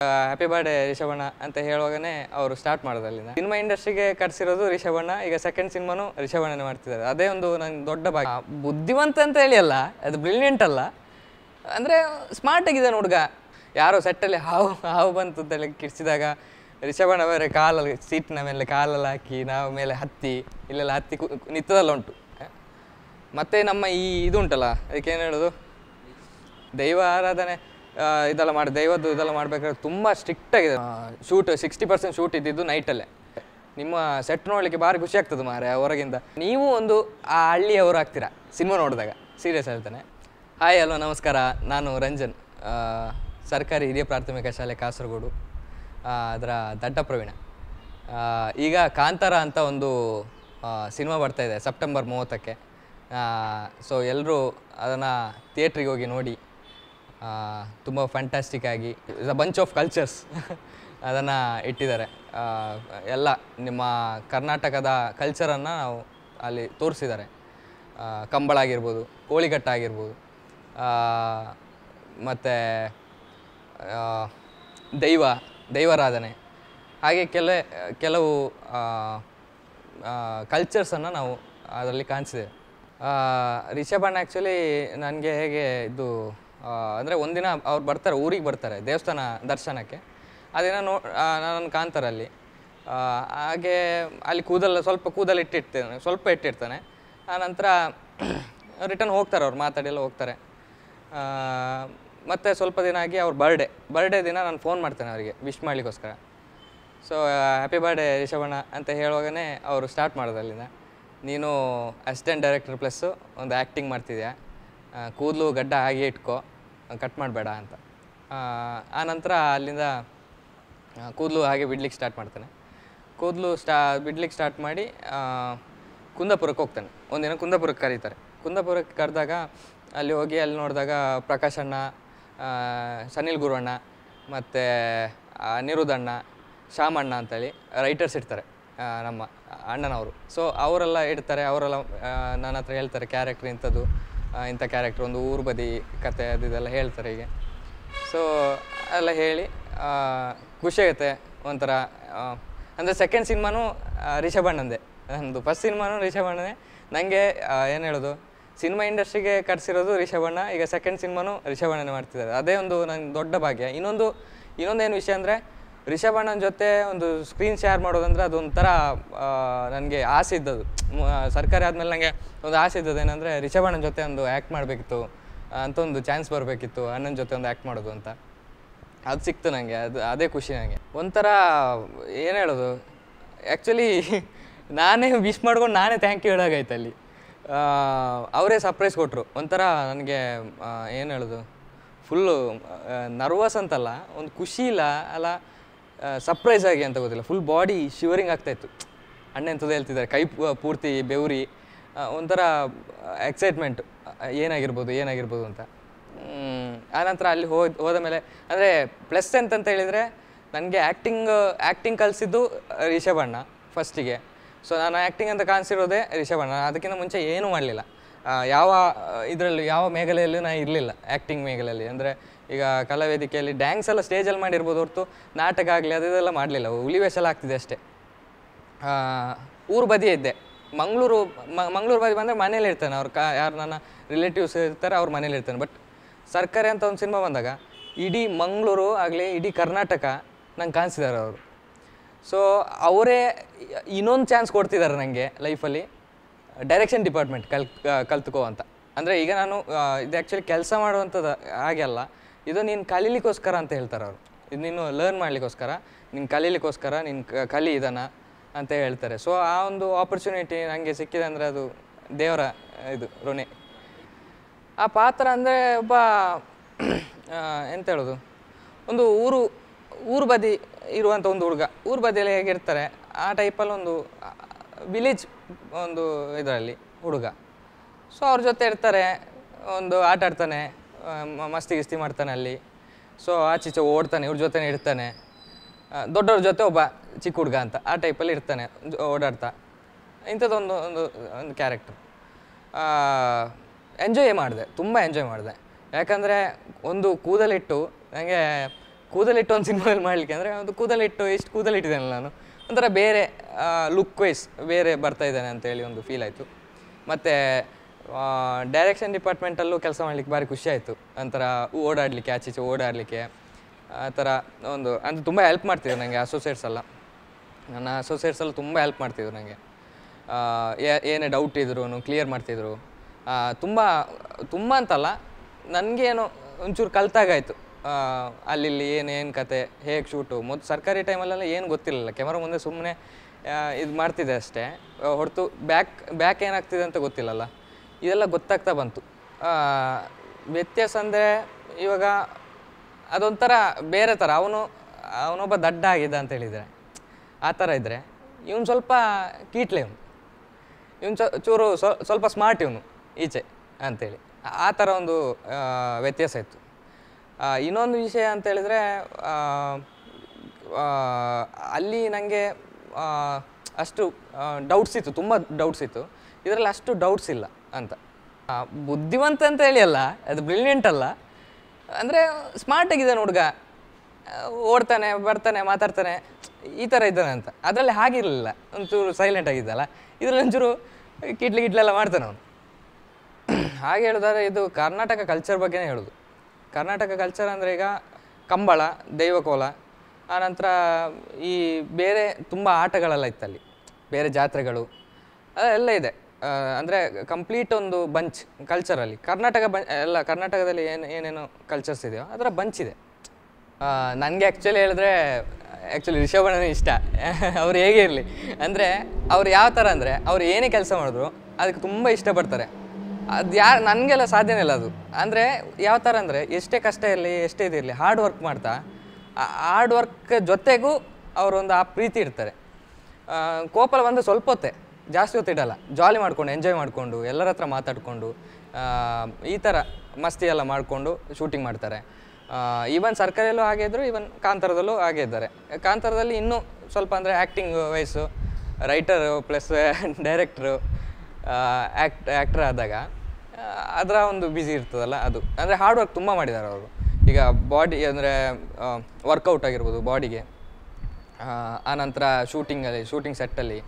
Happy birthday ರಿಷಭಣ್ಣ ಅಂತ ಹೇಳುವಾಗನೇ ಅವರು start ಮಾಡೋದು ಅಲ್ಲಿಂದ. ಸಿನಿಮಾ ಇಂಡಸ್ಟ್ರಿಗೆ ಕಟ್ಸಿರೋದು ರಿಷಭಣ್ಣ. ಈಗ ಸೆಕೆಂಡ್ ಸಿನಿಮಾನು ರಿಷಭಣ್ಣನೇ ಮಾಡ್ತಿದ್ದಾರೆ. ಅದೇ ಒಂದು ನಂಗೆ ದೊಡ್ಡ ಭಾಗ್ಯ. ಬುದ್ಧಿವಂತ ಅಂತ ಹೇಳಿ ಅಲ್ಲ, ಅದು ಬ್ರಿಲಿಯಂಟ್ ಅಲ್ಲ, ಅಂದರೆ ಸ್ಮಾರ್ಟ್ ಆಗಿದ್ದಾನೆ ಹುಡುಗ. ಯಾರೋ ಸೆಟ್ಟಲ್ಲಿ ಹಾವು ಬಂತು ಅಂತೇಳಿ ಕಿಡ್ಸಿದಾಗ ರಿಷಭಣ್ಣ ಬೇರೆ ಕಾಲಲ್ಲಿ ಸೀಟಿನ ಮೇಲೆ ಕಾಲಲ್ಲಿ ಹಾಕಿ ನಾವು ಮೇಲೆ ಹತ್ತಿ ಇಲ್ಲೆಲ್ಲ ಹತ್ತಿ ನಿಂತದಲ್ಲ ಉಂಟು. ಮತ್ತು ನಮ್ಮ ಈ ಇದು ಉಂಟಲ್ಲ, ಅದಕ್ಕೇನು ಹೇಳೋದು, ದೈವ ಆರಾಧನೆ ಇದೆಲ್ಲ ದೈವದ್ದು ಇದೆಲ್ಲ ಮಾಡಬೇಕಾದ್ರೆ ತುಂಬ ಸ್ಟ್ರಿಕ್ಟಾಗಿದೆ. ಶೂಟ್ 60% ಶೂಟ್ ಇದ್ದಿದ್ದು ನೈಟಲ್ಲೇ. ನಿಮ್ಮ ಸೆಟ್ ನೋಡಲಿಕ್ಕೆ ಭಾರಿ ಖುಷಿ ಆಗ್ತದೆ ಮಾರೆ ಹೊರಗಿಂದ. ನೀವು ಒಂದು ಆ ಹಳ್ಳಿಯವರು ಆಗ್ತೀರಾ ಸಿನಿಮಾ ನೋಡಿದಾಗ, ಸೀರಿಯಸ್ ಹೇಳ್ತಾನೆ. ಹಾಯ್ ಹಲೋ ನಮಸ್ಕಾರ, ನಾನು ರಂಜನ್, ಸರ್ಕಾರಿ ಹಿರಿಯ ಪ್ರಾಥಮಿಕ ಶಾಲೆ ಕಾಸರಗೋಡು, ಅದರ ದಡ್ಡ ಪ್ರವೀಣ. ಈಗ ಕಾಂತಾರ ಅಂತ ಒಂದು ಸಿನಿಮಾ ಬರ್ತಾಯಿದೆ ಸೆಪ್ಟೆಂಬರ್ 30ಕ್ಕೆ. ಸೊ ಎಲ್ಲರೂ ಅದನ್ನು ಥಿಯೇಟ್ರಿಗೆ ಹೋಗಿ ನೋಡಿ. ತುಂಬ ಫ್ಯಾಂಟಾಸ್ಟಿಕ್ ಆಗಿ is a bunch of cultures ಅದನ್ನು ಇಟ್ಟಿದ್ದಾರೆ. ಎಲ್ಲ ನಿಮ್ಮ ಕರ್ನಾಟಕದ ಕಲ್ಚರನ್ನು ನಾವು ಅಲ್ಲಿ ತೋರಿಸಿದ್ದಾರೆ. ಕಂಬಳ ಆಗಿರ್ಬೋದು, ಕೋಳಿಘಟ್ಟ ಆಗಿರ್ಬೋದು, ಮತ್ತು ದೈವಾರಾಧನೆ, ಹಾಗೆ ಕೆಲವು ಕಲ್ಚರ್ಸನ್ನು ನಾವು ಅದರಲ್ಲಿ ಕಾಣಿಸಿದ್ದೇವೆ. ರಿಷಭಣ್ಣ ಆ್ಯಕ್ಚುಲಿ ನನಗೆ ಹೇಗೆ ಇದು ಅಂದರೆ ಒಂದಿನ ಅವ್ರು ಬರ್ತಾರೆ, ಊರಿಗೆ ಬರ್ತಾರೆ ದೇವಸ್ಥಾನ ದರ್ಶನಕ್ಕೆ. ಅದಿನ ನಾನು ಕಾಂತಾರಲ್ಲಿ ಹಾಗೆ ಅಲ್ಲಿ ಸ್ವಲ್ಪ ಕೂದಲು ಇಟ್ಟಿರ್ತಾನೆ. ಆನಂತರ ರಿಟರ್ನ್ ಹೋಗ್ತಾರೆ, ಅವ್ರು ಮಾತಾಡಿ ಹೋಗ್ತಾರೆ. ಮತ್ತು ಸ್ವಲ್ಪ ದಿನ ಆಗಿ ಅವ್ರ ಬರ್ಡೇ ದಿನ ನಾನು ಫೋನ್ ಮಾಡ್ತೇನೆ ಅವರಿಗೆ ವಿಶ್ ಮಾಡಲಿಕ್ಕೋಸ್ಕರ. ಸೊ ಹ್ಯಾಪಿ ಬರ್ಡೇ ರಿಷಭಣ್ಣ ಅಂತ ಹೇಳುವಾಗನೇ ಅವರು ಸ್ಟಾರ್ಟ್ ಮಾಡೋದು ಅಲ್ಲಿಂದ. ನೀನು ಅಸಿಸ್ಟೆಂಟ್ ಡೈರೆಕ್ಟರ್ ಪ್ಲಸ್ಸು ಒಂದು ಆ್ಯಕ್ಟಿಂಗ್ ಮಾಡ್ತಿದ್ಯಾ, ಕೂದಲು ಗಡ್ಡ ಹಾಗೆ ಇಟ್ಕೋ, ಕಟ್ ಮಾಡಬೇಡ ಅಂತ. ಆನಂತರ ಅಲ್ಲಿಂದ ಕೂದಲು ಹಾಗೆ ಬಿಡ್ಲಿಕ್ಕೆ ಸ್ಟಾರ್ಟ್ ಮಾಡ್ತಾನೆ. ಬಿಡ್ಲಿಕ್ಕೆ ಸ್ಟಾರ್ಟ್ ಮಾಡಿ ಕುಂದಾಪುರಕ್ಕೆ ಹೋಗ್ತಾನೆ. ಒಂದಿನ ಕುಂದಾಪುರಕ್ಕೆ ಕರೀತಾರೆ. ಕುಂದಾಪುರಕ್ಕೆ ಕರೆದಾಗ ಅಲ್ಲಿ ಹೋಗಿ ಅಲ್ಲಿ ನೋಡಿದಾಗ ಪ್ರಕಾಶ್ ಅಣ್ಣ, ಸನಿಲ್ ಗುರುವಣ್ಣ, ಮತ್ತು ನಿರುದಣ್ಣ, ಶ್ಯಾಮಣ್ಣ ಅಂತೇಳಿ ರೈಟರ್ಸ್ ಇರ್ತಾರೆ ನಮ್ಮ ಅಣ್ಣನವರು. ಸೊ ಅವರೆಲ್ಲ ಇಡ್ತಾರೆ. ಅವರೆಲ್ಲ ನನ್ನ ಹತ್ರ ಹೇಳ್ತಾರೆ ಕ್ಯಾರೆಕ್ಟ್ರ್ ಇಂಥದ್ದು, ಇಂಥ ಕ್ಯಾರೆಕ್ಟ್ರ್, ಒಂದು ಊರು ಬದಿ ಕತೆ ಅದು ಇದೆಲ್ಲ ಹೇಳ್ತಾರೆ ಹೀಗೆ. ಸೊ ಎಲ್ಲ ಹೇಳಿ ಖುಷಿ ಆಗುತ್ತೆ ಒಂಥರ. ಅಂದರೆ ಸೆಕೆಂಡ್ ಸಿನಿಮಾನು ರಿಷಭಣ್ಣಂದೇ, ನನ್ನದು ಫಸ್ಟ್ ಸಿನಿಮಾನು ರಿಷಭಣ್ಣನೇ. ನನಗೆ ಏನು ಹೇಳೋದು, ಸಿನಿಮಾ ಇಂಡಸ್ಟ್ರಿಗೆ ಕಟ್ಸಿರೋದು ರಿಷಭಣ್ಣ. ಈಗ ಸೆಕೆಂಡ್ ಸಿನಿಮಾನು ರಿಷಭಣ್ಣನೇ ಮಾಡ್ತಿದ್ದಾರೆ. ಅದೇ ಒಂದು ನಂಗೆ ದೊಡ್ಡ ಭಾಗ್ಯ. ಇನ್ನೊಂದೇನು ವಿಷಯ ಅಂದರೆ, ರಿಷಭಣ್ಣನ ಜೊತೆ ಒಂದು ಸ್ಕ್ರೀನ್ ಶೇರ್ ಮಾಡೋದಂದರೆ ಅದೊಂಥರ ನನಗೆ ಆಸೆ ಇದ್ದದ್ದು. ಸರ್ಕಾರಿ ಆದಮೇಲೆ ನನಗೆ ಒಂದು ಆಸೆ ಇದ್ದದ್ದು ಏನಂದರೆ ರಿಷಭಣ್ಣನ ಜೊತೆ ಒಂದು ಆ್ಯಕ್ಟ್ ಮಾಡಬೇಕಿತ್ತು ಅಂತ, ಒಂದು ಚಾನ್ಸ್ ಬರಬೇಕಿತ್ತು ಅಣ್ಣನ ಜೊತೆ ಒಂದು ಆ್ಯಕ್ಟ್ ಮಾಡೋದು ಅಂತ. ಅದು ಸಿಕ್ತು ನನಗೆ. ಅದೇ ಖುಷಿ ನನಗೆ. ಒಂಥರ ಏನು ಹೇಳೋದು, ಆ್ಯಕ್ಚುಲಿ ನಾನೇ ವಿಶ್ ಮಾಡ್ಕೊಂಡು ನಾನೇ ಥ್ಯಾಂಕ್ ಯು ಹೇಳೋಗಾಯ್ತು ಅಲ್ಲಿ. ಅವರೇ ಸರ್ಪ್ರೈಸ್ ಕೊಟ್ಟರು. ಒಂಥರ ನನಗೆ ಏನು ಹೇಳೋದು, ಫುಲ್ಲು ನರ್ವಸ್ ಅಂತಲ್ಲ, ಒಂದು ಖುಷಿ ಇಲ್ಲ ಅಲ್ಲ, ಸರ್ಪ್ರೈಸ್ ಆಗಿ ಅಂತ ಗೊತ್ತಿಲ್ಲ, ಫುಲ್ ಬಾಡಿ ಶಿವರಿಂಗ್ ಆಗ್ತಾಯಿತ್ತು. ಅಣ್ಣ ಎಂಥದ್ದು ಹೇಳ್ತಿದ್ದಾರೆ, ಕೈ ಪೂರ್ತಿ ಬೆವರಿ, ಒಂಥರ ಎಕ್ಸೈಟ್ಮೆಂಟ್ ಏನಾಗಿರ್ಬೋದು ಅಂತ. ಆನಂತರ ಅಲ್ಲಿ ಹೋದ ಮೇಲೆ ಅಂದರೆ ಪ್ಲಸ್ ಎಂತಂತ ಹೇಳಿದರೆ, ನನಗೆ ಆ್ಯಕ್ಟಿಂಗ್ ಕಲಿಸಿದ್ದು ರಿಷಭಣ್ಣ ಫಸ್ಟಿಗೆ. ಸೊ ನಾನು ಆ್ಯಕ್ಟಿಂಗ್ ಅಂತ ಕಾಣಿಸಿರೋದೇ ರಿಷಭಣ್ಣ. ಅದಕ್ಕಿಂತ ಮುಂಚೆ ಏನೂ ಮಾಡಲಿಲ್ಲ. ಯಾವ ಮೇಘಲೆಯಲ್ಲೂ ನಾನು ಇರಲಿಲ್ಲ, ಆ್ಯಕ್ಟಿಂಗ್ ಮೇಘಲೆಯಲ್ಲಿ. ಅಂದರೆ ಈಗ ಕಲಾವೇದಿಕೆಯಲ್ಲಿ ಡ್ಯಾನ್ಸ್ ಎಲ್ಲ ಸ್ಟೇಜಲ್ಲಿ ಮಾಡಿರ್ಬೋದು ಹೊರತು ನಾಟಕ ಆಗಲಿ ಅದೆಲ್ಲ ಮಾಡಲಿಲ್ಲ. ಹುಲಿವೇಷ ಎಲ್ಲ ಆಗ್ತಿದೆ ಅಷ್ಟೇ. ಊರು ಬದಿಯೇ ಇದ್ದೆ. ಮಂಗಳೂರು ಬದಿ ಬಂದರೆ ಮನೇಲಿ ಇರ್ತಾನೆ. ಯಾರು ನನ್ನ ರಿಲೇಟಿವ್ಸ್ ಇರ್ತಾರೆ ಅವ್ರ ಮನೇಲಿ ಇರ್ತಾನೆ. ಬಟ್ ಸರ್ಕಾರಿ ಅಂತ ಒಂದು ಸಿನಿಮಾ ಬಂದಾಗ ಇಡೀ ಮಂಗಳೂರು ಆಗಲಿ ಇಡೀ ಕರ್ನಾಟಕ ನಂಗೆ ಕಾಣಿಸಿದ್ದಾರೆ ಅವರು. ಸೊ ಅವರೇ ಇನ್ನೊಂದು ಚಾನ್ಸ್ ಕೊಡ್ತಿದ್ದಾರೆ ನನಗೆ ಲೈಫಲ್ಲಿ, ಡೈರೆಕ್ಷನ್ ಡಿಪಾರ್ಟ್ಮೆಂಟ್ ಕಲ್ತ್ಕೋ ಅಂತ. ಅಂದರೆ ಈಗ ನಾನು ಇದು ಆ್ಯಕ್ಚುಲಿ ಕೆಲಸ ಮಾಡುವಂಥದ್ದು ಹಾಗೆ ಅಲ್ಲ, ಇದು ನೀನು ಕಲೀಲಿಕ್ಕೋಸ್ಕರ ಅಂತ ಹೇಳ್ತಾರೆ ಅವರು. ಇದು ನೀನು ಲರ್ನ್ ಮಾಡಲಿಕ್ಕೋಸ್ಕರ, ನೀನು ಕಲೀಲಿಕ್ಕೋಸ್ಕರ ನೀನು ಕಲಿ ಇದನ್ನು ಅಂತ ಹೇಳ್ತಾರೆ. ಸೊ ಆ ಒಂದು ಆಪರ್ಚುನಿಟಿ ನನಗೆ ಸಿಕ್ಕಿದೆ ಅಂದರೆ ಅದು ದೇವರ ಇದು ಋಣೆ. ಆ ಪಾತ್ರ ಅಂದರೆ ಒಬ್ಬ ಎಂತ ಹೇಳೋದು, ಒಂದು ಊರು ಬದಿ ಇರುವಂಥ ಒಂದು ಹುಡುಗ, ಊರು ಬದಿಯಲ್ಲಿ ಹೇಗಿರ್ತಾರೆ ಆ ಟೈಪಲ್ಲಿ ಒಂದು ವಿಲೇಜ್ ಒಂದು ಇದರಲ್ಲಿ ಹುಡುಗ. ಸೊ ಅವ್ರ ಜೊತೆ ಇರ್ತಾರೆ, ಒಂದು ಆಟ ಆಡ್ತಾನೆ, ಮಸ್ತಿ ಮಾಡ್ತಾನೆ ಅಲ್ಲಿ. ಸೊ ಆಚೀಚೆ ಓಡ್ತಾನೆ, ಇವ್ರ ಜೊತೆ ಇರ್ತಾನೆ. ದೊಡ್ಡವ್ರ ಜೊತೆ ಒಬ್ಬ ಚಿಕ್ಕ ಹುಡುಗ ಅಂತ ಆ ಟೈಪಲ್ಲಿ ಇರ್ತಾನೆ ಓಡಾಡ್ತಾ. ಇಂಥದ್ದೊಂದು ಒಂದು ಕ್ಯಾರೆಕ್ಟರ್. ಎಂಜಾಯ್ ಮಾಡಿದೆ, ತುಂಬ ಎಂಜಾಯ್ ಮಾಡಿದೆ. ಯಾಕಂದರೆ ಒಂದು ಕೂದಲಿಟ್ಟು ನನಗೆ ಕೂದಲಿಟ್ಟು ಒಂದು ಸಿನಿಮಾದಲ್ಲಿ ಮಾಡಲಿಕ್ಕೆ ಅಂದರೆ ಒಂದು ಕೂದಲಿಟ್ಟು ಎಷ್ಟು ಕೂದಲಿಟ್ಟಿದ್ದೇನೆ ನಾನು ಒಂಥರ ಬೇರೆ ಲುಕ್ ವೈಸ್ ಬೇರೆ ಬರ್ತಾ ಇದ್ದಾನೆ ಅಂತೇಳಿ ಒಂದು ಫೀಲ್ ಆಯಿತು. ಮತ್ತು ಡೈರೆಕ್ಷನ್ ಡಿಪಾರ್ಟ್ಮೆಂಟಲ್ಲೂ ಕೆಲಸ ಮಾಡಲಿಕ್ಕೆ ಭಾರಿ ಖುಷಿ ಆಯಿತು. ಒಂಥರ ಓಡಾಡಲಿಕ್ಕೆ ಆಚೀಚೆ ಓಡಾಡಲಿಕ್ಕೆ ಆ ಥರ ಒಂದು ಅಂದರೆ ತುಂಬ ಹೆಲ್ಪ್ ಮಾಡ್ತಿದ್ರು ನನಗೆ ಅಸೋಸಿಯೇಟ್ಸ್ ಎಲ್ಲ. ನನ್ನ ಅಸೋಸಿಯೇಟ್ಸ್ ಎಲ್ಲ ತುಂಬ ಹೆಲ್ಪ್ ಮಾಡ್ತಿದ್ರು ನನಗೆ. ಏನೇ ಡೌಟ್ ಇದ್ರು ಕ್ಲಿಯರ್ ಮಾಡ್ತಿದ್ರು. ತುಂಬ ತುಂಬ ಅಂತಲ್ಲ, ನನಗೇನು ಒಂಚೂರು ಕಲ್ತಾಗಾಯಿತು ಅಲ್ಲಿ ಏನೇನು ಕತೆ ಹೇಗೆ ಶೂಟು. ಮೊದಲು ಸರ್ಕಾರಿ ಟೈಮಲ್ಲೆಲ್ಲ ಏನು ಗೊತ್ತಿರಲಿಲ್ಲ, ಕ್ಯಾಮರಾ ಮುಂದೆ ಸುಮ್ಮನೆ ಇದು ಮಾಡ್ತಿದ್ದೆ ಅಷ್ಟೇ ಹೊರತು ಬ್ಯಾಕ್ ಏನಾಗ್ತಿದೆ ಅಂತ ಗೊತ್ತಿಲ್ಲಲ್ಲ. ಇದೆಲ್ಲ ಗೊತ್ತಾಗ್ತಾ ಬಂತು. ವ್ಯತ್ಯಾಸ ಅಂದರೆ ಇವಾಗ ಅದೊಂಥರ ಬೇರೆ ಥರ. ಅವನೊಬ್ಬ ದಡ್ಡ ಆಗಿದ್ದ ಅಂತ ಹೇಳಿದರೆ ಆ ಥರ ಇದ್ದರೆ ಇವನು ಸ್ವಲ್ಪ ಕೀಟ್ಲೆ, ಇವನು ಚೂರು ಸ್ವಲ್ಪ ಸ್ಮಾರ್ಟ್ ಇವನು ಈಚೆ ಅಂಥೇಳಿ ಆ ಥರ ಒಂದು ವ್ಯತ್ಯಾಸ ಇತ್ತು. ಇನ್ನೊಂದು ವಿಷಯ ಅಂತೇಳಿದರೆ ಅಲ್ಲಿ ನನಗೆ ಅಷ್ಟು ಡೌಟ್ಸ್ ಇತ್ತು, ತುಂಬ ಡೌಟ್ಸ್ ಇತ್ತು. ಇದರಲ್ಲಿ ಅಷ್ಟು ಡೌಟ್ಸ್ ಇಲ್ಲ ಅಂತ. ಬುದ್ಧಿವಂತ ಅಂತ ಹೇಳಿ ಅಲ್ಲ, ಅದು ಬ್ರಿಲಿಯಂಟ್ ಅಲ್ಲ, ಅಂದರೆ ಸ್ಮಾರ್ಟಾಗಿದ್ದಾನೆ ಹುಡುಗ, ಓಡ್ತಾನೆ ಬರ್ತಾನೆ ಮಾತಾಡ್ತಾನೆ ಈ ಥರ ಇದ್ದಾನೆ ಅಂತ. ಅದರಲ್ಲಿ ಹಾಗಿರಲಿಲ್ಲ, ಒಂಚೂರು ಸೈಲೆಂಟ್ ಆಗಿದ್ದಲ್ಲ. ಇದರಲ್ಲಿ ಒಂಚೂರು ಕಿಡ್ಲೆಲ್ಲ ಮಾಡ್ತಾನೆ ಅವನು. ಹಾಗೆ ಹೇಳಿದ್ರೆ ಇದು ಕರ್ನಾಟಕ ಕಲ್ಚರ್ ಬಗ್ಗೆನೇ ಹೇಳೋದು. ಕರ್ನಾಟಕ ಕಲ್ಚರ್ ಅಂದರೆ ಈಗ ಕಂಬಳ, ದೈವಕೋಲ, ಆನಂತರ ಈ ಬೇರೆ ತುಂಬ ಆಟಗಳೆಲ್ಲ ಇತ್ತಲ್ಲಿ, ಬೇರೆ ಜಾತ್ರೆಗಳು ಅದೆಲ್ಲ ಇದೆ. ಅಂದರೆ ಕಂಪ್ಲೀಟ್ ಒಂದು ಬಂಚ್ ಕಲ್ಚರಲ್ಲಿ ಎಲ್ಲ ಕರ್ನಾಟಕದಲ್ಲಿ ಏನೇನು ಕಲ್ಚರ್ಸ್ ಇದೆಯೋ ಅದರ ಬಂಚ್ ಇದೆ. ನನಗೆ ಆ್ಯಕ್ಚುಲಿ ಹೇಳಿದ್ರೆ ರಿಷಭಣ್ಣನೇ ಇಷ್ಟ. ಅವ್ರು ಹೇಗೆ ಇರಲಿ ಅಂದರೆ ಅವ್ರು ಯಾವ ಥರ ಅಂದರೆ ಅವ್ರು ಏನೇ ಕೆಲಸ ಮಾಡಿದ್ರು ಅದಕ್ಕೆ ತುಂಬ ಇಷ್ಟಪಡ್ತಾರೆ. ಅದು ನನಗೆಲ್ಲ ಸಾಧ್ಯನೇ ಇಲ್ಲ ಅದು. ಅಂದರೆ ಯಾವ ಥರ ಅಂದರೆ ಎಷ್ಟೇ ಕಷ್ಟ ಇರಲಿ ಎಷ್ಟೇ ಇದಿರಲಿ ಹಾರ್ಡ್ ವರ್ಕ್ ಮಾಡ್ತಾ ಹಾರ್ಡ್ ವರ್ಕ್ ಜೊತೆಗೂ ಅವರೊಂದು ಆ ಪ್ರೀತಿ ಇರ್ತಾರೆ. ಕೋಪಲ ಬಂದು ಸ್ವಲ್ಪ ಹೊತ್ತೆ, ಜಾಸ್ತಿ ಹೊತ್ತು ಇಡಲ್ಲ. ಜಾಲಿ ಮಾಡಿಕೊಂಡು ಎಂಜಾಯ್ ಮಾಡಿಕೊಂಡು ಎಲ್ಲರ ಹತ್ರ ಮಾತಾಡಿಕೊಂಡು ಈ ಥರ ಮಸ್ತಿ ಎಲ್ಲ ಮಾಡಿಕೊಂಡು ಶೂಟಿಂಗ್ ಮಾಡ್ತಾರೆ. ಈವನ್ ಸರ್ಕಾರಿಯಲ್ಲೂ ಹಾಗೆ ಇದ್ದರು, ಈವನ್ ಕಾಂತಾರದಲ್ಲೂ ಹಾಗೆ ಇದ್ದಾರೆ. ಕಾಂತಾರದಲ್ಲಿ ಇನ್ನೂ ಸ್ವಲ್ಪ ಅಂದರೆ ಆ್ಯಕ್ಟಿಂಗ್ ವಯಸ್ಸು, ರೈಟರು ಪ್ಲಸ್ ಡೈರೆಕ್ಟ್ರು ಆ್ಯಕ್ಟ್ರ್ ಆದಾಗ ಅದರ ಒಂದು ಬ್ಯುಸಿ ಇರ್ತದಲ್ಲ ಅದು. ಅಂದರೆ ಹಾರ್ಡ್ ವರ್ಕ್ ತುಂಬ ಮಾಡಿದ್ದಾರೆ ಅವರು. ಈಗ ಬಾಡಿ ಅಂದರೆ ವರ್ಕೌಟ್ ಆಗಿರ್ಬೋದು ಬಾಡಿಗೆ, ಆನಂತರ ಶೂಟಿಂಗ್ ಸೆಟ್ಟಲ್ಲಿ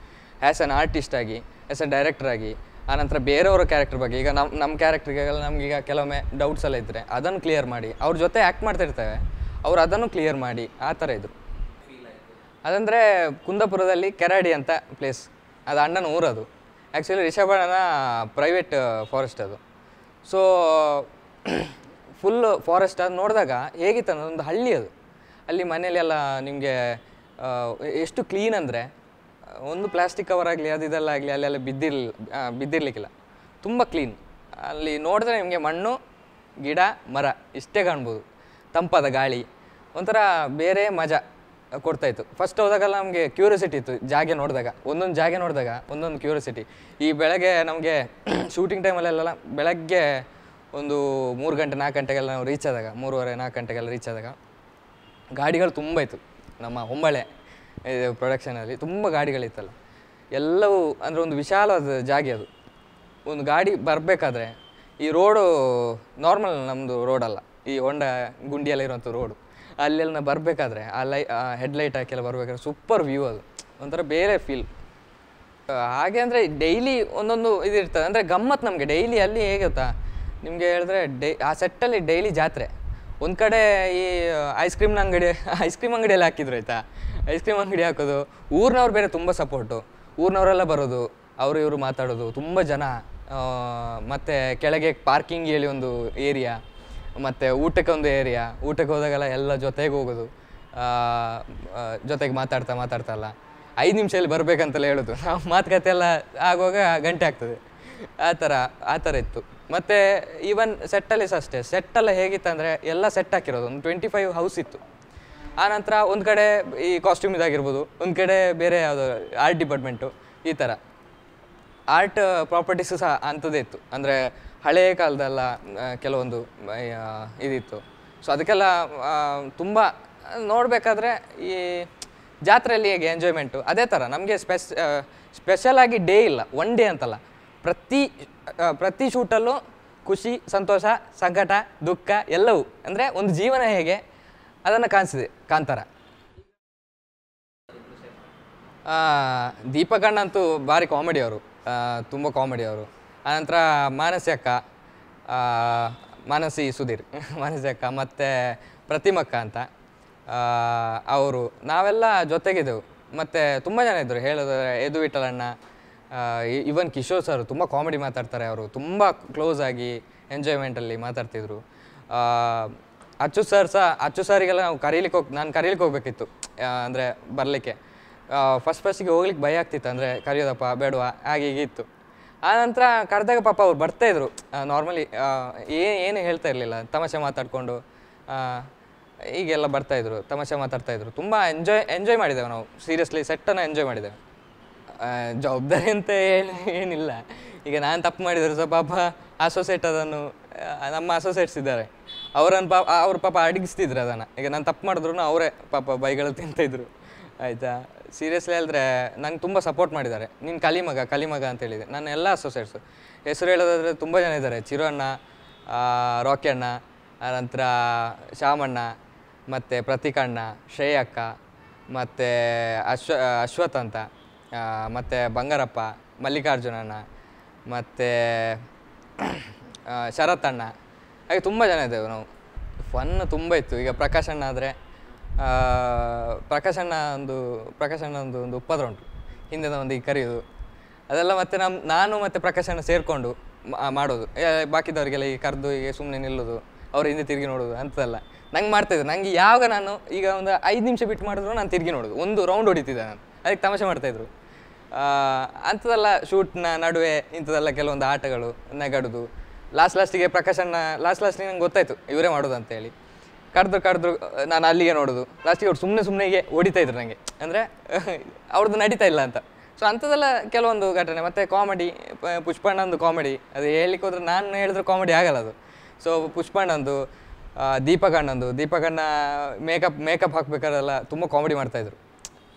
ಆ್ಯಸ್ ಆನ್ ಆರ್ಟಿಸ್ಟ್ ಆಗಿ, ಆ್ಯಸ್ ಅ ಡೈರೆಕ್ಟರ್ ಆಗಿ, ಆನಂತರ ಬೇರೆಯವರ ಕ್ಯಾರೆಕ್ಟರ್ ಬಗ್ಗೆ ಈಗ ನಮ್ಮ ಕ್ಯಾರೆಕ್ಟ್ರಿಗೆಲ್ಲ ನಮಗೀಗ ಕೆಲವೊಮ್ಮೆ ಡೌಟ್ಸ್ ಎಲ್ಲ ಇದ್ದರೆ ಅದನ್ನು ಕ್ಲಿಯರ್ ಮಾಡಿ, ಅವ್ರ ಜೊತೆ ಆ್ಯಕ್ಟ್ ಮಾಡ್ತಿರ್ತೇವೆ, ಅವ್ರು ಅದನ್ನು ಕ್ಲಿಯರ್ ಮಾಡಿ ಆ ಥರ ಇದ್ದರು. ಅದಂದರೆ ಕುಂದಾಪುರದಲ್ಲಿ ಕೆರಾಡಿ ಅಂತ ಪ್ಲೇಸ್, ಅದು ಅಣ್ಣನ ಊರದು. ಆ್ಯಕ್ಚುಲಿ ರಿಷಭಣ್ಣನ ಪ್ರೈವೇಟ್ ಫಾರೆಸ್ಟ್ ಅದು. ಸೊ ಫುಲ್ ಫಾರೆಸ್ಟ್ ಅದು ನೋಡಿದಾಗ ಹೇಗಿತ್ತು ಅನ್ನೋದು, ಒಂದು ಹಳ್ಳಿ ಅದು. ಅಲ್ಲಿ ಮನೇಲೆಲ್ಲ ನಿಮಗೆ ಎಷ್ಟು ಕ್ಲೀನ್ ಅಂದರೆ ಒಂದು ಪ್ಲಾಸ್ಟಿಕ್ ಕವರ್ ಆಗಲಿ ಅದು ಇದೆಲ್ಲ ಆಗಲಿ ಅಲ್ಲೆಲ್ಲ ಬಿದ್ದಿರಲಿಕ್ಕಿಲ್ಲ, ತುಂಬ ಕ್ಲೀನ್. ಅಲ್ಲಿ ನೋಡಿದ್ರೆ ನಿಮಗೆ ಮಣ್ಣು, ಗಿಡ, ಮರ ಇಷ್ಟೇ ಕಾಣ್ಬೋದು. ತಂಪಾದ ಗಾಳಿ, ಒಂಥರ ಬೇರೆ ಮಜಾ ಕೊಡ್ತಾಯಿತ್ತು. ಫಸ್ಟ್ ಹೋದಾಗೆಲ್ಲ ನಮಗೆ ಕ್ಯೂರಿಯಾಸಿಟಿ ಇತ್ತು ಜಾಗ ನೋಡಿದಾಗ, ಒಂದೊಂದು ಜಾಗ ನೋಡಿದಾಗ ಒಂದೊಂದು ಕ್ಯೂರಿಯಾಸಿಟಿ. ಈ ಬೆಳಗ್ಗೆ ನಮಗೆ ಶೂಟಿಂಗ್ ಟೈಮಲ್ಲೆಲ್ಲ ಬೆಳಗ್ಗೆ ಒಂದು 3 ಗಂಟೆ 4 ಗಂಟೆಗೆಲ್ಲ ನಾವು ರೀಚ್ ಆದಾಗ, 3:30-4 ಗಂಟೆಗೆಲ್ಲ ರೀಚ್ ಆದಾಗ ಗಾಡಿಗಳು ತುಂಬ ಇತ್ತು. ನಮ್ಮ ಹೊಂಬಳೆ ಪ್ರೊಡಕ್ಷನಲ್ಲಿ ತುಂಬ ಗಾಡಿಗಳಿತ್ತಲ್ಲ, ಎಲ್ಲವೂ ಅಂದರೆ ಒಂದು ವಿಶಾಲವಾದ ಜಾಗ ಅದು. ಒಂದು ಗಾಡಿ ಬರಬೇಕಾದ್ರೆ ಈ ರೋಡು ನಾರ್ಮಲ್ ನಮ್ಮದು ರೋಡಲ್ಲ, ಈ ಹೊಂಡ ಗುಂಡಿಯೆಲ್ಲ ಇರುವಂಥ ರೋಡು. ಅಲ್ಲೆಲ್ಲ ಬರಬೇಕಾದ್ರೆ ಆ ಹೆಡ್ಲೈಟ್ ಹಾಕಿಲ್ಲ ಬರಬೇಕಾದ್ರೆ ಸೂಪರ್ ವ್ಯೂ ಅದು, ಒಂಥರ ಬೇರೆ ಫೀಲ್. ಹಾಗೆ ಅಂದರೆ ಡೈಲಿ ಒಂದೊಂದು ಇದಿರ್ತದೆ, ಅಂದರೆ ಗಮ್ಮತ್ತು ನಮಗೆ ಡೈಲಿ. ಅಲ್ಲಿ ಹೇಗೆ ಗೊತ್ತಾ ನಿಮಗೆ ಹೇಳಿದ್ರೆ ಆ ಸೆಟ್ಟಲ್ಲಿ ಡೈಲಿ ಜಾತ್ರೆ. ಒಂದು ಕಡೆ ಈ ಐಸ್ ಕ್ರೀಮ್ ಅಂಗಡಿಯಲ್ಲಿ ಹಾಕಿದ್ರು ಆಯಿತಾ, ಐಸ್ ಕ್ರೀಮ್ ಅಂಗಡಿ ಹಾಕೋದು. ಊರಿನವ್ರು ಬೇರೆ ತುಂಬ ಸಪೋರ್ಟು, ಊರಿನವರೆಲ್ಲ ಬರೋದು, ಅವರು ಇವರು ಮಾತಾಡೋದು, ತುಂಬ ಜನ. ಮತ್ತು ಕೆಳಗೆ ಪಾರ್ಕಿಂಗ್ ಹೇಳಿ ಒಂದು ಏರಿಯಾ, ಮತ್ತು ಊಟಕ್ಕೆ ಒಂದು ಏರಿಯಾ. ಊಟಕ್ಕೆ ಹೋದಾಗೆಲ್ಲ ಎಲ್ಲ ಜೊತೆಗೆ ಹೋಗೋದು, ಜೊತೆಗೆ ಮಾತಾಡ್ತಾ ಅಲ್ಲ 5 ನಿಮಿಷದಲ್ಲಿ ಬರಬೇಕಂತೆಲ್ಲ ಹೇಳೋದು. ನಾವು ಮಾತುಕತೆ ಎಲ್ಲ ಆಗುವಾಗ ಗಂಟೆ ಆಗ್ತದೆ. ಆ ಥರ ಇತ್ತು. ಮತ್ತು ಈವನ್ ಸೆಟ್ಟಲ್ಲಿ ಸಹ ಅಷ್ಟೇ. ಸೆಟ್ಟೆಲ್ಲ ಹೇಗಿತ್ತು ಅಂದರೆ ಎಲ್ಲ ಸೆಟ್ ಹಾಕಿರೋದು, ಒಂದು 25 ಹೌಸ್ ಇತ್ತು. ಆನಂತರ ಒಂದು ಕಡೆ ಈ ಕಾಸ್ಟ್ಯೂಮ್ ಇದಾಗಿರ್ಬೋದು, ಒಂದು ಕಡೆ ಬೇರೆ ಯಾವುದು ಆರ್ಟ್ ಡಿಪಾರ್ಟ್ಮೆಂಟು, ಈ ಥರ ಆರ್ಟ್ ಪ್ರಾಪರ್ಟೀಸು ಸಹ ಅಂಥದ್ದೇ ಇತ್ತು. ಅಂದರೆ ಹಳೆಯ ಕಾಲದೆಲ್ಲ ಕೆಲವೊಂದು ಇದಿತ್ತು. ಸೊ ಅದಕ್ಕೆಲ್ಲ ತುಂಬ ನೋಡಬೇಕಾದ್ರೆ ಈ ಜಾತ್ರೆಯಲ್ಲಿ ಹೇಗೆ ಎಂಜಾಯ್ಮೆಂಟು ಅದೇ ಥರ ನಮಗೆ ಸ್ಪೆಷಲಾಗಿ ಡೇ ಇಲ್ಲ, 1 ಡೇ ಅಂತಲ್ಲ. ಪ್ರತಿ ಶೂಟಲ್ಲೂ ಖುಷಿ, ಸಂತೋಷ, ಸಂಕಟ, ದುಃಖ ಎಲ್ಲವೂ. ಅಂದರೆ ಒಂದು ಜೀವನ ಹೇಗೆ ಅದನ್ನು ಕಾಣಿಸಿದೆ ಕಾಂತಾರ. ದೀಪಕಣ್ಣ ಅಂತೂ ಭಾರಿ ಕಾಮಿಡಿ ಅವರು, ತುಂಬ ಕಾಮಿಡಿ ಅವರು. ಆನಂತರ ಮಾನಸಿ ಅಕ್ಕ, ಮಾನಸಿ ಸುಧೀರ್ ಮಾನಸಿ ಅಕ್ಕ ಮತ್ತು ಪ್ರತಿಮಕ್ಕ ಅಂತ ಅವರು, ನಾವೆಲ್ಲ ಜೊತೆಗಿದ್ದೆವು. ಮತ್ತು ತುಂಬ ಜನ ಇದ್ದರು ಹೇಳೋದಾದ್ರೆ, ಯದು ವಿಠಲಣ್ಣ, ಇವನ್ ಕಿಶೋರ್ ಸರ್ ತುಂಬ ಕಾಮಿಡಿ ಮಾತಾಡ್ತಾರೆ. ಅವರು ತುಂಬ ಕ್ಲೋಸ್ ಆಗಿ ಎಂಜಾಯ್ಮೆಂಟಲ್ಲಿ ಮಾತಾಡ್ತಿದ್ರು. ಅಚ್ಚು ಸರಿಗೆಲ್ಲ ನಾನು ಕರೀಲಿಕ್ಕೆ ಹೋಗ್ಬೇಕಿತ್ತು, ಅಂದರೆ ಬರಲಿಕ್ಕೆ. ಫಸ್ಟಿಗೆ ಹೋಗ್ಲಿಕ್ಕೆ ಭಯ ಆಗ್ತಿತ್ತು, ಅಂದರೆ ಕರೆಯೋದಪ್ಪ ಬೇಡವಾ ಹಾಗೆ ಹೀಗೆ ಇತ್ತು. ಆನಂತರ ಕರೆದಾಗ ಪಾಪ ಅವ್ರು ಬರ್ತಾಯಿದ್ರು. ನಾರ್ಮಲಿ ಏನು ಹೇಳ್ತಾ ಇರಲಿಲ್ಲ, ತಮಾಷೆ ಮಾತಾಡಿಕೊಂಡು ಹೀಗೆಲ್ಲ ಬರ್ತಾಯಿದ್ರು, ತಮಾಷೆ ಮಾತಾಡ್ತಾಯಿದ್ರು. ತುಂಬ ಎಂಜಾಯ್ ಮಾಡಿದ್ದೇವೆ ನಾವು, ಸೀರಿಯಸ್ಲಿ ಸೆಟ್ಟನ್ನು ಎಂಜಾಯ್ ಮಾಡಿದ್ದೇವೆ. ಜವಾಬ್ದಾರಿ ಅಂತ ಏನಿಲ್ಲ. ಈಗ ನಾನು ತಪ್ಪು ಮಾಡಿದರೆ ಸಹ ಪಾಪ ಅಸೋಸಿಯೇಟ್ ಅದನ್ನು, ನಮ್ಮ ಅಸೋಸಿಯೇಟ್ಸ್ ಇದ್ದಾರೆ, ಅವ್ರು ಪಾಪ ಅಡಗಿಸ್ತಿದ್ರು ಅದನ್ನು. ಈಗ ನಾನು ತಪ್ಪು ಮಾಡಿದ್ರು ಅವರೇ ಪಾಪ ಬೈಗಳು ತಿಂತಾಯಿದ್ರು, ಆಯಿತಾ. ಸೀರಿಯಸ್ಲಿ ಹೇಳಿದ್ರೆ ನಂಗೆ ತುಂಬ ಸಪೋರ್ಟ್ ಮಾಡಿದ್ದಾರೆ. ನೀನು ಕಲಿಮಗ ಅಂತೇಳಿದೆ. ನನ್ನ ಎಲ್ಲ ಅಸೋಸಿಯೇಟ್ಸು ಹೆಸರು ಹೇಳೋದಾದರೆ ತುಂಬ ಜನ ಇದ್ದಾರೆ. ಚಿರು ಅಣ್ಣ, ರಾಕಿ ಅಣ್ಣ, ನಂತರ ಶ್ಯಾಮಣ್ಣ, ಮತ್ತು ಪ್ರತೀಕಣ್ಣ, ಶ್ರೇಯಕ್ಕ, ಮತ್ತು ಅಶ್ವಥ್ ಅಂತ, ಮತ್ತು ಬಂಗಾರಪ್ಪ, ಮಲ್ಲಿಕಾರ್ಜುನಣ್ಣ, ಮತ್ತು ಶರತ್ ಅಣ್ಣ, ಹಾಗೆ ತುಂಬ ಜನ ಇದ್ದೇವೆ ನಾವು. ಫನ್ ತುಂಬ ಇತ್ತು. ಈಗ ಪ್ರಕಾಶ್ ಅಣ್ಣ ಆದರೆ ಪ್ರಕಾಶ್ ಅಣ್ಣ ಒಂದು ಉಪದ್ರ ಉಂಟು, ಹಿಂದೆ ಒಂದು ಈಗ ಕರೆಯೋದು ಅದೆಲ್ಲ. ಮತ್ತು ನಾನು ಮತ್ತು ಪ್ರಕಾಶ್ ಅಣ್ಣ ಸೇರಿಕೊಂಡು ಮಾಡೋದು. ಬಾಕಿದವರಿಗೆಲ್ಲ ಈಗ ಕರೆದು ಈಗ ಸುಮ್ಮನೆ ನಿಲ್ಲೋದು, ಅವ್ರು ಹಿಂದೆ ತಿರುಗಿ ನೋಡೋದು ಅಂಥದ್ದೆಲ್ಲ ನಂಗೆ ಮಾಡ್ತಾಯಿದ್ದೆ. ನನಗೆ ಯಾವಾಗ ನಾನು ಈಗ ಒಂದು 5 ನಿಮಿಷ ಬಿಟ್ಟು ಮಾಡಿದ್ರು ನಾನು ತಿರುಗಿ ನೋಡೋದು, ಒಂದು ರೌಂಡ್ ಹೊಡಿತಿದ್ದೆ ನಾನು, ಅದಕ್ಕೆ ತಮಾಷೆ ಮಾಡ್ತಾಯಿದ್ರು. ಅಂಥದ್ದೆಲ್ಲ ಶೂಟ್ನ ನಡುವೆ ಇಂಥದ್ದೆಲ್ಲ ಕೆಲವೊಂದು ಆಟಗಳು, ನಗಾಡೋದು. ಲಾಸ್ಟಿಗೆ ಪ್ರಕಾಶ್ ಅಣ್ಣ ಲಾಸ್ಟಿಗೆ ನಂಗೆ ಗೊತ್ತಾಯಿತು ಇವರೇ ಮಾಡೋದು ಅಂತೇಳಿ. ಕರೆದ್ರು ನಾನು ಅಲ್ಲಿಗೆ ನೋಡೋದು. ಲಾಸ್ಟಿಗೆ ಅವ್ರು ಸುಮ್ಮನೆ ಹೊಡಿತಾಯಿದ್ರು ನನಗೆ, ಅಂದರೆ ಅವ್ರದ್ದು ನಡೀತಾ ಇಲ್ಲ ಅಂತ. ಸೊ ಅಂಥದ್ದೆಲ್ಲ ಕೆಲವೊಂದು ಘಟನೆ. ಮತ್ತು ಕಾಮಿಡಿ, ಪುಷ್ಪಣ್ಣಂದು ಕಾಮಿಡಿ, ಅದು ಹೇಳಲಿಕ್ಕೆ ಹೋದ್ರೆ ನಾನು ಹೇಳಿದ್ರೆ ಕಾಮಿಡಿ ಆಗಲ್ಲ ಅದು. ಸೊ ಪುಷ್ಪಣ್ಣಂದು, ದೀಪಕಣ್ಣ ಮೇಕಪ್ ಹಾಕ್ಬೇಕಾದ್ರೆಲ್ಲ ತುಂಬ ಕಾಮಿಡಿ ಮಾಡ್ತಾಯಿದ್ರು.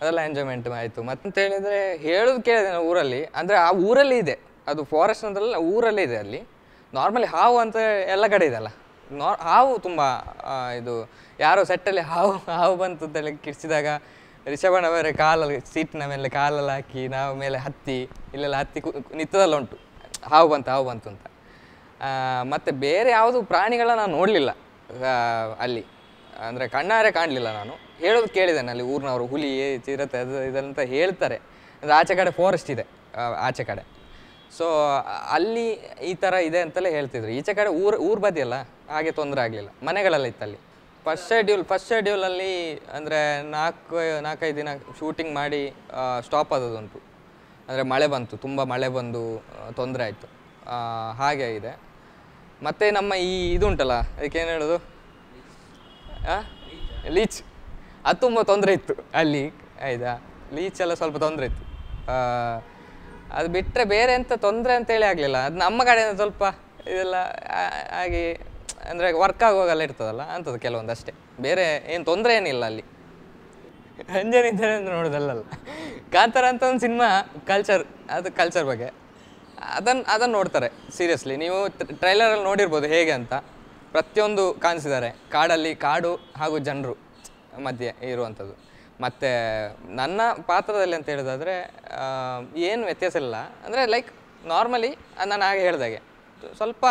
ಅದೆಲ್ಲ ಎಂಜಾಯ್ಮೆಂಟ್ ಆಯಿತು. ಮತ್ತಂತ ಹೇಳಿದರೆ ಹೇಳೋದು ಕೇಳಿದೆ ನಾವು ಊರಲ್ಲಿ, ಅಂದರೆ ಆ ಊರಲ್ಲಿ ಇದೆ ಅದು, ಫಾರೆಸ್ಟ್ ಅಂತಲ್ಲ, ಊರಲ್ಲೇ ಇದೆ. ಅಲ್ಲಿ ನಾರ್ಮಲಿ ಹಾವು ಅಂತ ಎಲ್ಲ ಕಡೆ ಇದೆಲ್ಲ, ಹಾವು ತುಂಬ ಇದು. ಯಾರೋ ಸೆಟ್ಟಲ್ಲಿ ಹಾವು ಬಂತು ಅಂತೇಳಿ ಕಿಡಿಸಿದಾಗ ರಿಷಭಣ್ಣ ಬೇರೆ ಕಾಲಲ್ಲಿ ಸೀಟಿನ ಮೇಲೆ ಕಾಲಲ್ಲಿ ಹಾಕಿ ನಾವು ಮೇಲೆ ಇಲ್ಲೆಲ್ಲ ಹತ್ತಿ ನಿತ್ತದಲ್ಲ ಉಂಟು, ಹಾವು ಬಂತು ಅಂತ. ಮತ್ತು ಬೇರೆ ಯಾವುದು ಪ್ರಾಣಿಗಳನ್ನ ನಾನು ನೋಡಲಿಲ್ಲ ಅಲ್ಲಿ, ಅಂದರೆ ಕಣ್ಣಾರೆ ಕಾಣಲಿಲ್ಲ. ನಾನು ಹೇಳೋದು ಕೇಳಿದ್ದೇನೆ ಅಲ್ಲಿ ಊರಿನವರು, ಹುಲಿ ಚಿರತೆ ಅದು ಇದಂತ ಹೇಳ್ತಾರೆ. ಅಂದರೆ ಆಚೆ ಕಡೆ ಫಾರೆಸ್ಟ್ ಇದೆ ಆಚೆ ಕಡೆ. ಸೊ ಅಲ್ಲಿ ಈ ಥರ ಇದೆ ಅಂತಲೇ ಹೇಳ್ತಿದ್ರು. ಈಚೆ ಕಡೆ ಊರು ಬದಿಯಲ್ಲ, ಹಾಗೆ ತೊಂದರೆ ಆಗಲಿಲ್ಲ, ಮನೆಗಳೆಲ್ಲ ಇತ್ತಲ್ಲಿ. ಫಸ್ಟ್ ಶೆಡ್ಯೂಲಲ್ಲಿ ಅಂದರೆ 4-5 ದಿನ ಶೂಟಿಂಗ್ ಮಾಡಿ ಸ್ಟಾಪ್ ಆದದುಂಟು. ಅಂದರೆ ಮಳೆ ಬಂತು, ತುಂಬ ಮಳೆ ಬಂದು ತೊಂದರೆ ಆಯಿತು, ಹಾಗೆ ಇದೆ. ಮತ್ತು ನಮ್ಮ ಈ ಇದು ಉಂಟಲ್ಲ, ಅದಕ್ಕೇನು ಹೇಳೋದು, ಲೀಚ್, ಅದು ತುಂಬ ತೊಂದರೆ ಇತ್ತು ಅಲ್ಲಿ, ಆಯಿತಾ. ಲೀಚೆಲ್ಲ ಸ್ವಲ್ಪ ತೊಂದರೆ ಇತ್ತು. ಅದು ಬಿಟ್ಟರೆ ಬೇರೆ ಎಂಥ ತೊಂದರೆ ಅಂತೇಳಿ ಆಗಲಿಲ್ಲ. ಅದು ನಮ್ಮ ಕಡೆಯಿಂದ ಸ್ವಲ್ಪ ಇದೆಲ್ಲ ಹಾಗೆ, ಅಂದರೆ ವರ್ಕ್ ಆಗುವಾಗೆಲ್ಲ ಇರ್ತದಲ್ಲ ಅಂಥದ್ದು ಕೆಲವೊಂದು ಅಷ್ಟೇ, ಬೇರೆ ಏನು ತೊಂದರೆ ಏನಿಲ್ಲ ಅಲ್ಲಿ. ರಂಜನಿದ್ದಾರೆ ಅಂತ ನೋಡೋದಲ್ಲ, ಕಾಂತಾರ ಅಂತ ಒಂದು ಸಿನಿಮಾ ಕಲ್ಚರ್ ಬಗ್ಗೆ ಅದನ್ನು ನೋಡ್ತಾರೆ ಸೀರಿಯಸ್ಲಿ. ನೀವು ಟ್ರೈಲರಲ್ಲಿ ನೋಡಿರ್ಬೋದು ಹೇಗೆ ಅಂತ. ಪ್ರತಿಯೊಂದು ಕಾಣಿಸಿದ್ದಾರೆ, ಕಾಡು ಹಾಗೂ ಜನರು ಮಧ್ಯೆ ಇರುವಂಥದ್ದು. ಮತ್ತು ನನ್ನ ಪಾತ್ರದಲ್ಲಿ ಅಂತ ಹೇಳಿದಾದರೆ ಏನು ವ್ಯತ್ಯಾಸ ಇಲ್ಲ, ಅಂದರೆ ಲೈಕ್ ನಾರ್ಮಲಿ ನಾನು ಹಾಗೆ ಹೇಳಿದಾಗೆ ಸ್ವಲ್ಪ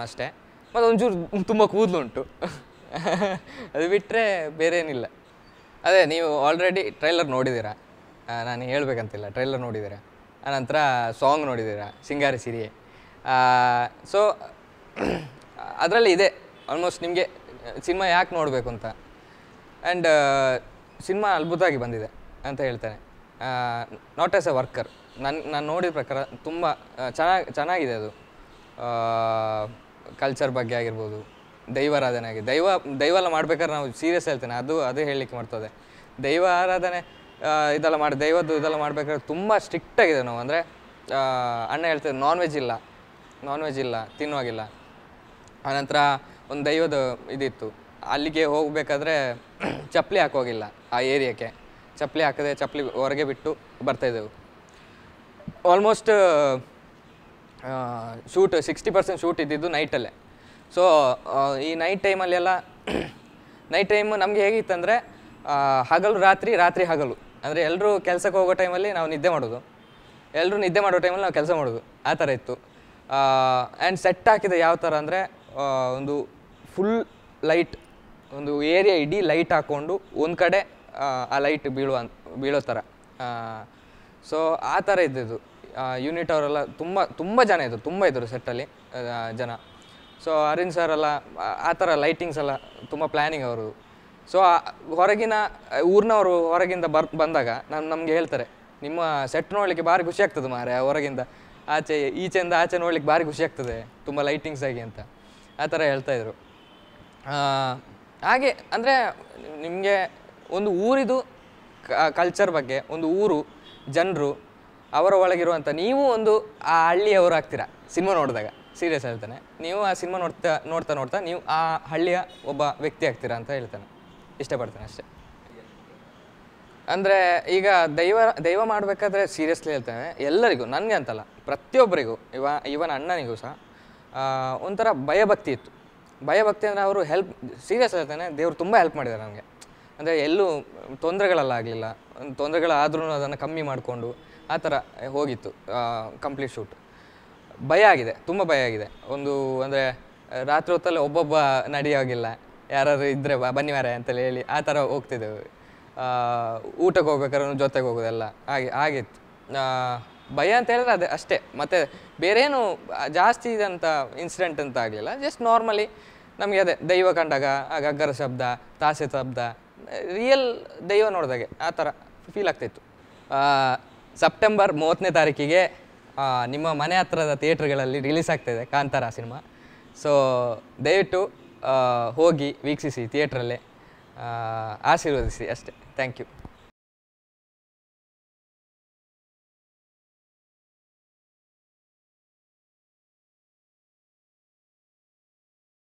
ಅಷ್ಟೇ. ಮತ್ತು ಒಂಚೂರು ತುಂಬ ಕೂದಲುಂಟು ಅದು ಬಿಟ್ಟರೆ ಬೇರೆ ಏನಿಲ್ಲ. ಅದೇ ನೀವು ಆಲ್ರೆಡಿ ಟ್ರೈಲರ್ ನೋಡಿದ್ದೀರಾ, ನಾನು ಹೇಳಬೇಕಂತಿಲ್ಲ, ಟ್ರೈಲರ್ ನೋಡಿದ್ದೀರಾ. ಆನಂತರ ಸಾಂಗ್ ನೋಡಿದ್ದೀರಾ, ಸಿಂಗಾರಿ ಸಿರಿಯೆ. ಸೊ ಅದರಲ್ಲಿ ಇದೆ ಆಲ್ಮೋಸ್ಟ್ ನಿಮಗೆ ಸಿನಿಮಾ ಯಾಕೆ ನೋಡಬೇಕು ಅಂತ. ಆ್ಯಂಡ್ ಸಿನಿಮಾ ಅದ್ಭುತವಾಗಿ ಬಂದಿದೆ ಅಂತ ಹೇಳ್ತೇನೆ. ನಾಟ್ ಆ್ಯಸ್ ಎ ವರ್ಕರ್, ನಾನು ನೋಡಿದ ಪ್ರಕಾರ ತುಂಬ ಚೆನ್ನಾಗಿದೆ ಅದು. ಕಲ್ಚರ್ ಬಗ್ಗೆ ಆಗಿರ್ಬೋದು, ದೈವಾರಾಧನೆ ಆಗಿ ದೈವ ಎಲ್ಲ ಮಾಡ್ಬೇಕಾದ್ರೆ ನಾವು ಸೀರಿಯಸ್ ಹೇಳ್ತೇನೆ, ಅದೇ ಹೇಳಲಿಕ್ಕೆ ಮಾಡ್ತದೆ. ದೈವ ಆರಾಧನೆ ಇದೆಲ್ಲ ಮಾಡ್ಬೇಕಾದ್ರೆ ತುಂಬ ಸ್ಟ್ರಿಕ್ಟಾಗಿದೆ ನಾವು. ಅಂದರೆ ಅಣ್ಣ ಹೇಳ್ತೇವೆ ನಾನ್ ವೆಜ್ ಇಲ್ಲ ತಿನ್ನುವಾಗಿಲ್ಲ. ಆನಂತರ ಒಂದು ದೈವದ ಇದಿತ್ತು, ಅಲ್ಲಿಗೆ ಹೋಗಬೇಕಾದ್ರೆ ಚಪ್ಪಲಿ ಹಾಕೋಗಿಲ್ಲ ಆ ಏರಿಯಾಕ್ಕೆ. ಚಪ್ಪಲಿ ಹಾಕದೆ ಚಪ್ಪಲಿ ಹೊರಗೆ ಬಿಟ್ಟು ಬರ್ತಾಯಿದ್ದೆವು. ಆಲ್ಮೋಸ್ಟ್ ಶೂಟ್ 60% ಶೂಟ್ ಇದ್ದಿದ್ದು ನೈಟಲ್ಲೇ. ಸೊ ಈ ನೈಟ್ ಟೈಮಲ್ಲೆಲ್ಲ ನೈಟ್ ಟೈಮು ನಮಗೆ ಹೇಗಿತ್ತಂದರೆ ಹಗಲು ರಾತ್ರಿ, ರಾತ್ರಿ ಹಗಲು. ಅಂದರೆ ಎಲ್ಲರೂ ಕೆಲಸಕ್ಕೆ ಹೋಗೋ ಟೈಮಲ್ಲಿ ನಾವು ನಿದ್ದೆ ಮಾಡೋದು, ಎಲ್ಲರೂ ನಿದ್ದೆ ಮಾಡೋ ಟೈಮಲ್ಲಿ ನಾವು ಕೆಲಸ ಮಾಡೋದು, ಆ ಥರ ಇತ್ತು. ಆ್ಯಂಡ್ ಸೆಟ್ ಹಾಕಿದೆ ಯಾವ ಥರ ಅಂದರೆ ಒಂದು ಫುಲ್ ಲೈಟ್, ಒಂದು ಏರಿಯಾ ಇಡೀ ಲೈಟ್ ಹಾಕ್ಕೊಂಡು ಒಂದು ಕಡೆ ಆ ಲೈಟ್ ಬೀಳೋ ಥರ. ಸೊ ಆ ಥರ ಇದ್ದಿದ್ದು. ಯೂನಿಟ್ ಅವರೆಲ್ಲ ತುಂಬ ಜನ ಇದ್ದರು, ತುಂಬ ಇದ್ದರು ಸೆಟ್ಟಲ್ಲಿ ಜನ. ಸೊ ಅರವಿಂದ್ ಸರ್ ಎಲ್ಲ ಆ ಥರ ಲೈಟಿಂಗ್ಸ್ ಎಲ್ಲ ತುಂಬ ಪ್ಲ್ಯಾನಿಂಗ್ ಅವರು. ಸೊ ಹೊರಗಿನ ಊರಿನವರು ಹೊರಗಿಂದ ಬಂದಾಗ ನಮಗೆ ಹೇಳ್ತಾರೆ, ನಿಮ್ಮ ಸೆಟ್ ನೋಡಲಿಕ್ಕೆ ಭಾರಿ ಖುಷಿ ಆಗ್ತದೆ ಮಾರೆ, ಹೊರಗಿಂದ ಈಚೆಯಿಂದ ಆಚೆ ನೋಡ್ಲಿಕ್ಕೆ ಭಾರಿ ಖುಷಿ ಆಗ್ತದೆ ತುಂಬ ಲೈಟಿಂಗ್ಸ್ ಆಗಿ ಅಂತ ಆ ಥರ ಹೇಳ್ತಾಯಿದ್ರು. ಹಾಗೆ ಅಂದರೆ ನಿಮಗೆ ಒಂದು ಊರಿದು ಕಲ್ಚರ್ ಬಗ್ಗೆ, ಒಂದು ಊರು ಜನರು ಅವರ ಒಳಗಿರುವಂಥ ನೀವು ಒಂದು ಆ ಹಳ್ಳಿಯವರು ಆಗ್ತೀರಾ ಸಿನಿಮಾ ನೋಡಿದಾಗ. ಸೀರಿಯಸ್ ಹೇಳ್ತಾನೆ, ನೀವು ಆ ಸಿನಿಮಾ ನೋಡ್ತಾ ನೀವು ಆ ಹಳ್ಳಿಯ ಒಬ್ಬ ವ್ಯಕ್ತಿ ಆಗ್ತೀರಾ ಅಂತ ಹೇಳ್ತಾನೆ, ಇಷ್ಟಪಡ್ತಾನೆ ಅಷ್ಟೇ. ಅಂದರೆ ಈಗ ದೈವ ಮಾಡಬೇಕಾದ್ರೆ ಸೀರಿಯಸ್ಲಿ ಹೇಳ್ತೇನೆ, ಎಲ್ಲರಿಗೂ, ನನಗೆ ಅಂತಲ್ಲ ಪ್ರತಿಯೊಬ್ಬರಿಗೂ, ಇವನ ಅಣ್ಣನಿಗೂ ಸಹ ಒಂಥರ ಭಯಭಕ್ತಿ ಇತ್ತು. ಭಯಭಕ್ತಿ ಅಂದರೆ ಅವರು ಸೀರಿಯಸ್ ಹೇಳ್ತಾನೆ, ದೇವರು ತುಂಬ ಹೆಲ್ಪ್ ಮಾಡಿದ್ದಾರೆ ನನಗೆ. ಅಂದರೆ ಎಲ್ಲೂ ತೊಂದರೆಗಳಲ್ಲಾಗಲಿಲ್ಲ, ತೊಂದರೆಗಳಾದ್ರೂ ಅದನ್ನು ಕಮ್ಮಿ ಮಾಡಿಕೊಂಡು ಆ ಥರ ಹೋಗಿತ್ತು ಕಂಪ್ಲೀಟ್ ಶೂಟ್. ಭಯ ಆಗಿದೆ, ತುಂಬ ಭಯ ಆಗಿದೆ. ಅಂದರೆ ರಾತ್ರಿ ಹೊತ್ತಲ್ಲಿ ಒಬ್ಬೊಬ್ಬ ನಡೆಯೋಗಿಲ್ಲ, ಯಾರಾದ್ರು ಇದ್ದರೆ ಬನ್ನಿ ಮಾರೆ ಅಂತೇಳಿ ಹೇಳಿ ಆ ಥರ ಹೋಗ್ತಿದ್ದೆವು. ಊಟಕ್ಕೆ ಹೋಗ್ಬೇಕಾದ್ರೆ ಜೊತೆಗೆ ಹೋಗೋದೆಲ್ಲ ಆಗಿತ್ತು. ಭಯ ಅಂತ ಹೇಳಿದ್ರೆ ಅದೇ ಅಷ್ಟೇ, ಮತ್ತು ಬೇರೇನು ಜಾಸ್ತಿ ಇದಂಥ ಇನ್ಸಿಡೆಂಟ್ ಅಂತ ಆಗಲಿಲ್ಲ. ಜಸ್ಟ್ ನಾರ್ಮಲಿ ನಮಗೆ ಅದೇ ದೈವ ಕಂಡಾಗ ಆ ಗಗ್ಗರ ಶಬ್ದ, ತಾಸೆ ಶಬ್ದ, ರಿಯಲ್ ದೈವ ನೋಡಿದಾಗೆ ಆ ಥರ ಫೀಲ್ ಆಗ್ತಾಯಿತ್ತು. ಸೆಪ್ಟೆಂಬರ್ 30ನೇ ತಾರೀಕಿಗೆ ನಿಮ್ಮ ಮನೆ ಹತ್ರದ ಥಿಯೇಟ್ರ್ಗಳಲ್ಲಿ ರಿಲೀಸ್ ಆಗ್ತಾಯಿದೆ ಕಾಂತಾರ ಸಿನಿಮಾ. ಸೊ ದಯವಿಟ್ಟು ಹೋಗಿ ವೀಕ್ಷಿಸಿ ಥಿಯೇಟ್ರಲ್ಲೇ, ಆಶೀರ್ವದಿಸಿ ಅಷ್ಟೇ. Thank you.